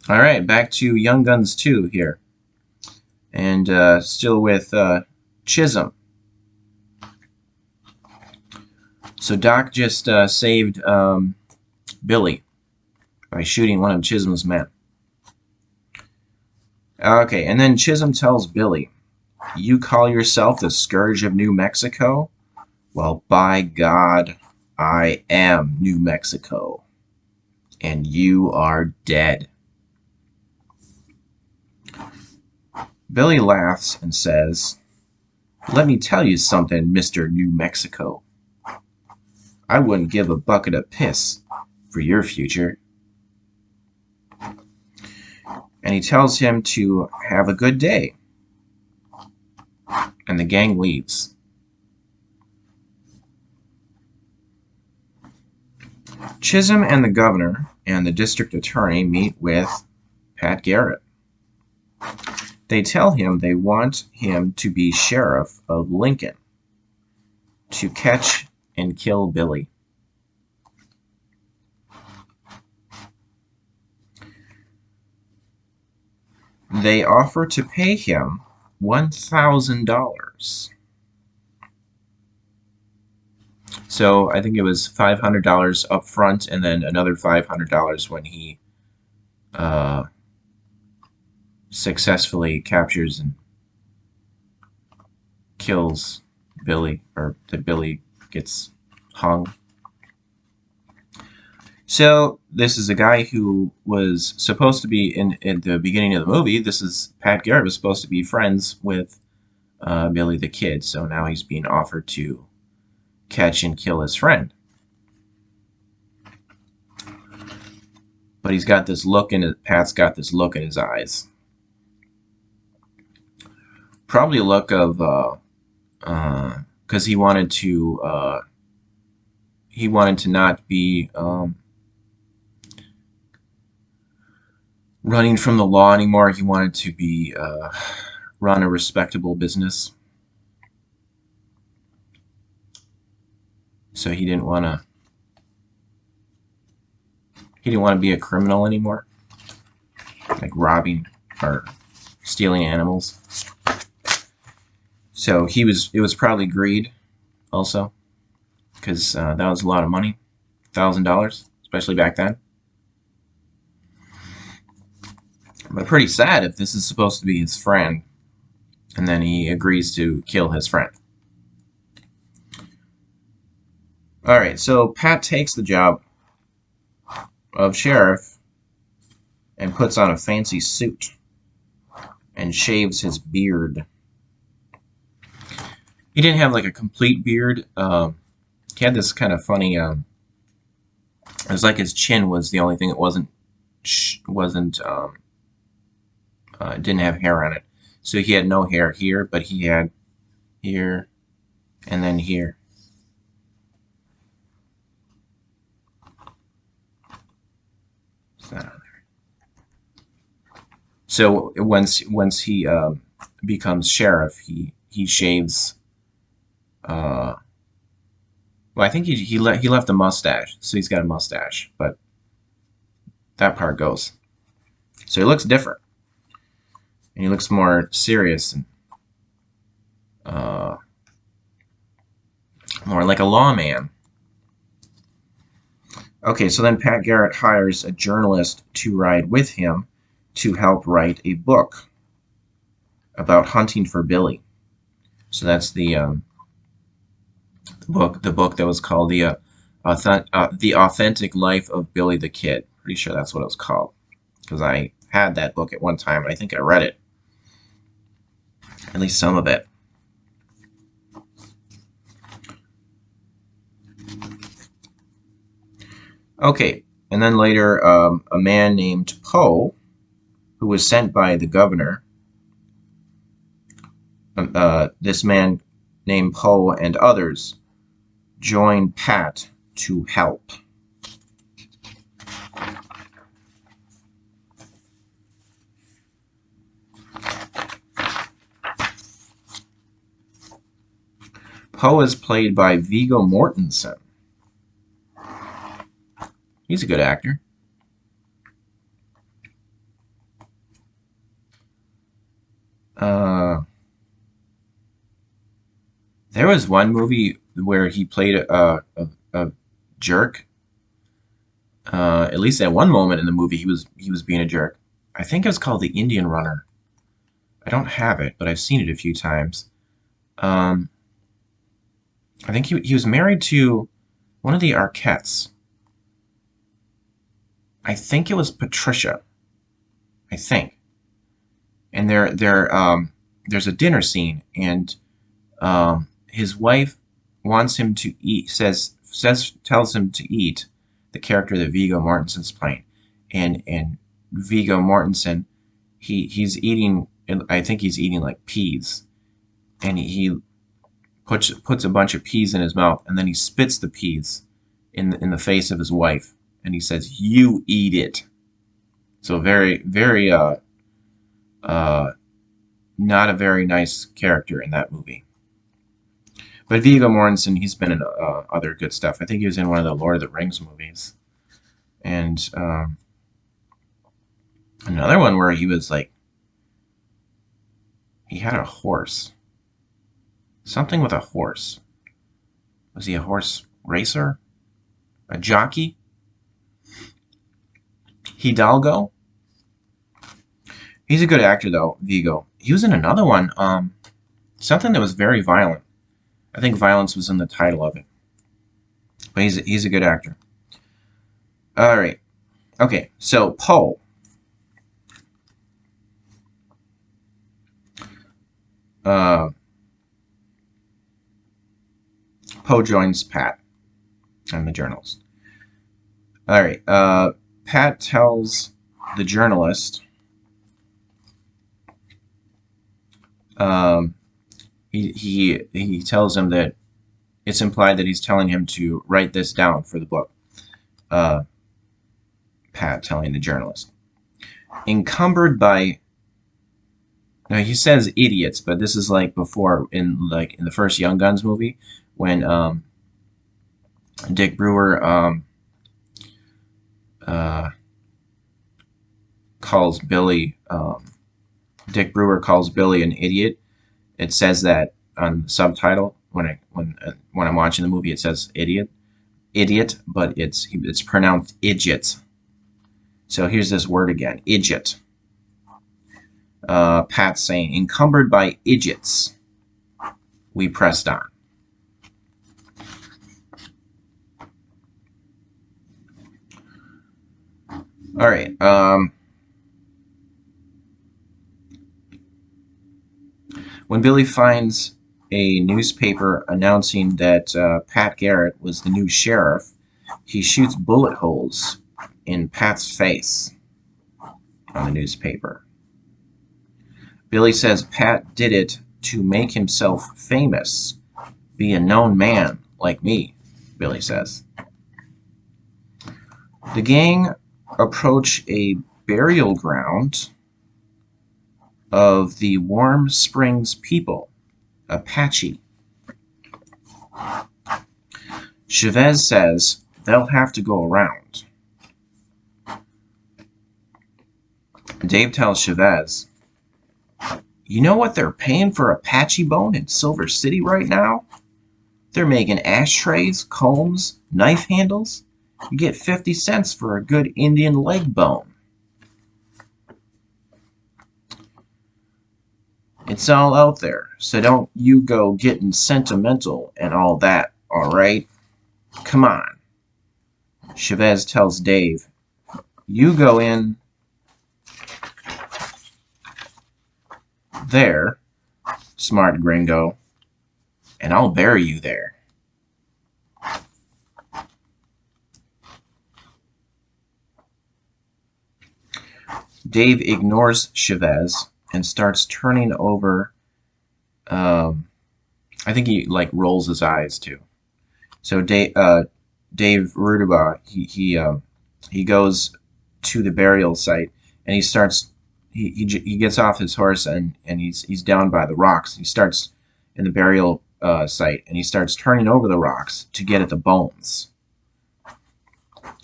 All right, back to Young Guns 2 here. And still with Chisholm. So Doc just saved Billy by shooting one of Chisholm's men. Okay, and then Chisholm tells Billy, "You call yourself the Scourge of New Mexico? Well, by God, I am New Mexico. And you are dead." Billy laughs and says, "Let me tell you something, Mr. New Mexico. I wouldn't give a bucket of piss for your future." And he tells him to have a good day. And the gang leaves. Chisholm and the governor and the district attorney meet with Pat Garrett. They tell him they want him to be sheriff of Lincoln to catch and kill Billy. They offer to pay him $1,000. So I think it was $500 up front and then another $500 when he successfully captures and kills Billy, or that Billy gets hung. So this is a guy who was supposed to be in the beginning of the movie. This is Pat Garrett was supposed to be friends with Billy the Kid. So now he's being offered to catch and kill his friend. But he's got this look in it. Pat's got this look in his eyes. Probably a look of because he wanted to not be running from the law anymore. He wanted to be run a respectable business. So he didn't want to be a criminal anymore, like robbing or stealing animals. So it was probably greed also, because that was a lot of money, $1,000, especially back then. But pretty sad if this is supposed to be his friend, and then he agrees to kill his friend. Alright, so Pat takes the job of sheriff and puts on a fancy suit and shaves his beard. He didn't have like a complete beard. He had this kind of funny. It was like his chin was the only thing that didn't have hair on it. So he had no hair here, but he had here and then here. So once he becomes sheriff, he shaves. Well, I think he left a mustache, so he's got a mustache, but that part goes. So he looks different, and he looks more serious and more like a lawman. Okay, so then Pat Garrett hires a journalist to ride with him to help write a book about hunting for Billy. So that's the book that was called the Authentic Life of Billy the Kid. Pretty sure that's what it was called, because I had that book at one time. I think I read it, at least some of it. Okay, and then later a man named Poe, who was sent by the governor. This man named Poe and others joined Pat to help. Poe is played by Viggo Mortensen. He's a good actor. Uh, there was one movie where he played a jerk. At least at one moment in the movie, he was being a jerk. I think it was called The Indian Runner. I don't have it, but I've seen it a few times. Um, I think he was married to one of the Arquettes. I think it was Patricia. I think. And there's a dinner scene, and his wife wants him to eat. Tells him to eat the character that Viggo Mortensen's playing, and Viggo Mortensen, he's eating. I think he's eating like peas, and he puts a bunch of peas in his mouth, and then he spits the peas in the face of his wife, and he says, "You eat it." So very uh not a very nice character in that movie. But Viggo Mortensen, he's been in other good stuff. I think he was in one of the Lord of the Rings movies, and another one where he was like he had a horse, something with a horse. Was he a horse racer? A jockey? Hidalgo? He's a good actor though, Vigo. He was in another one, something that was very violent. I think violence was in the title of it. But he's a good actor. All right. Okay, so Poe. Uh, Poe joins Pat and the journalist. All right. Pat tells the journalist. Um, he tells him that it's implied that he's telling him to write this down for the book. Pat telling the journalist, encumbered by. Now he says idiots, but this is like before in the first Young Guns movie when Dick Brewer uh, calls Billy. Dick Brewer calls Billy an idiot. It says that on the subtitle when I'm watching the movie. It says idiot, but it's pronounced idjit. So here's this word again, idjit. Pat saying, encumbered by idiots, we pressed on. All right. When Billy finds a newspaper announcing that Pat Garrett was the new sheriff, he shoots bullet holes in Pat's face on the newspaper. Billy says Pat did it to make himself famous, be a known man like me, Billy says. The gang approach a burial ground of the Warm Springs people, Apache. Chavez says they'll have to go around. Dave tells Chavez, you know what they're paying for Apache bone in Silver City right now? They're making ashtrays, combs, knife handles. You get 50 cents for a good Indian leg bone. It's all out there, so don't you go getting sentimental and all that, all right? Come on. Chavez tells Dave, you go in there, smart gringo, and I'll bury you there. Dave ignores Chavez and starts turning over. I think he like rolls his eyes too. So Dave Rudabaugh, he goes to the burial site and he starts. He gets off his horse and he's down by the rocks. He starts in the burial site and he starts turning over the rocks to get at the bones.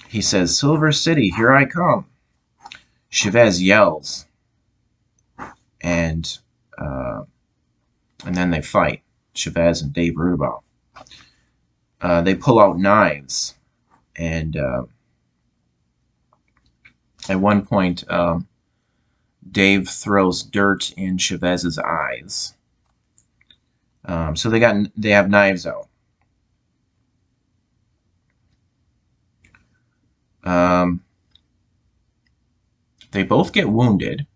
He says, "Silver City, here I come." Chavez yells, and and then they fight, Chavez and Dave Rudabaugh. They pull out knives, and at one point, Dave throws dirt in Chavez's eyes. So they have knives out. They both get wounded.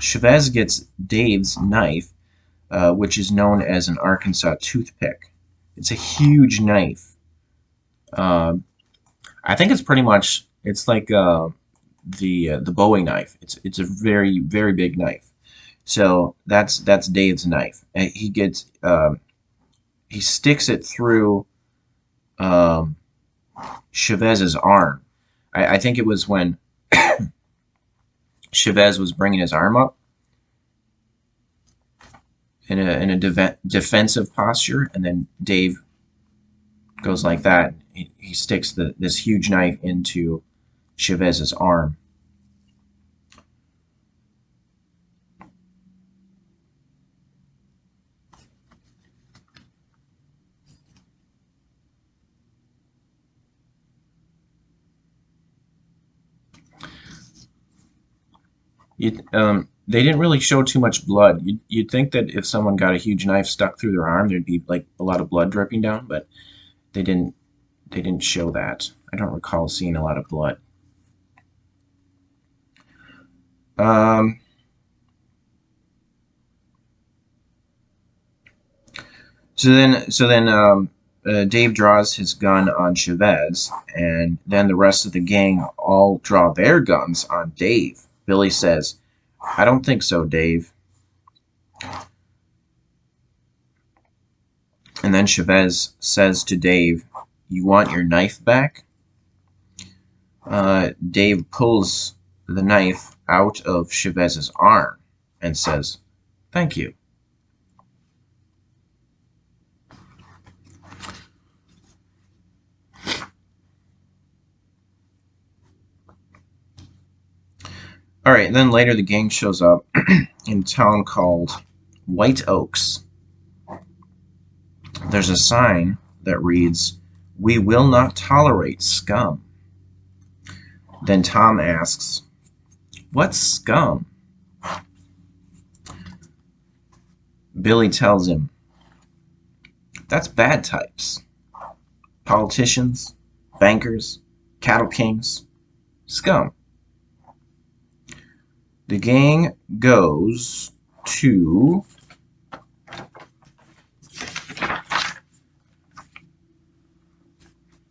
Chavez gets Dave's knife, which is known as an Arkansas toothpick. It's a huge knife. I think it's pretty much, it's like the Bowie knife. It's a very, very big knife. So that's Dave's knife. And he sticks it through Chavez's arm. I think it was when Chavez was bringing his arm up in a defensive posture, and then Dave goes like that. He sticks this huge knife into Chavez's arm. They didn't really show too much blood. You'd think that if someone got a huge knife stuck through their arm, there'd be like a lot of blood dripping down, but they didn't show that. I don't recall seeing a lot of blood. So then Dave draws his gun on Chavez, and then the rest of the gang all draw their guns on Dave. Billy says, "I don't think so, Dave." And then Chavez says to Dave, "You want your knife back?" Dave pulls the knife out of Chavez's arm and says, "Thank you." All right, then later the gang shows up in a town called White Oaks. There's a sign that reads, "We will not tolerate scum." Then Tom asks, "What's scum?" Billy tells him, "That's bad types. Politicians, bankers, cattle kings, scum." The gang goes to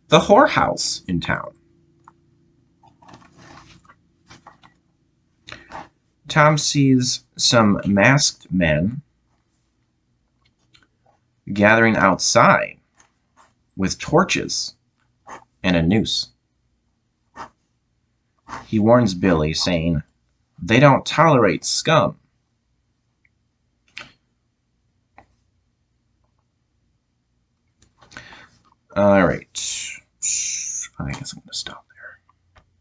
the whorehouse in town. Tom sees some masked men gathering outside with torches and a noose. He warns Billy, saying, "They don't tolerate scum." All right. I guess I'm going to stop.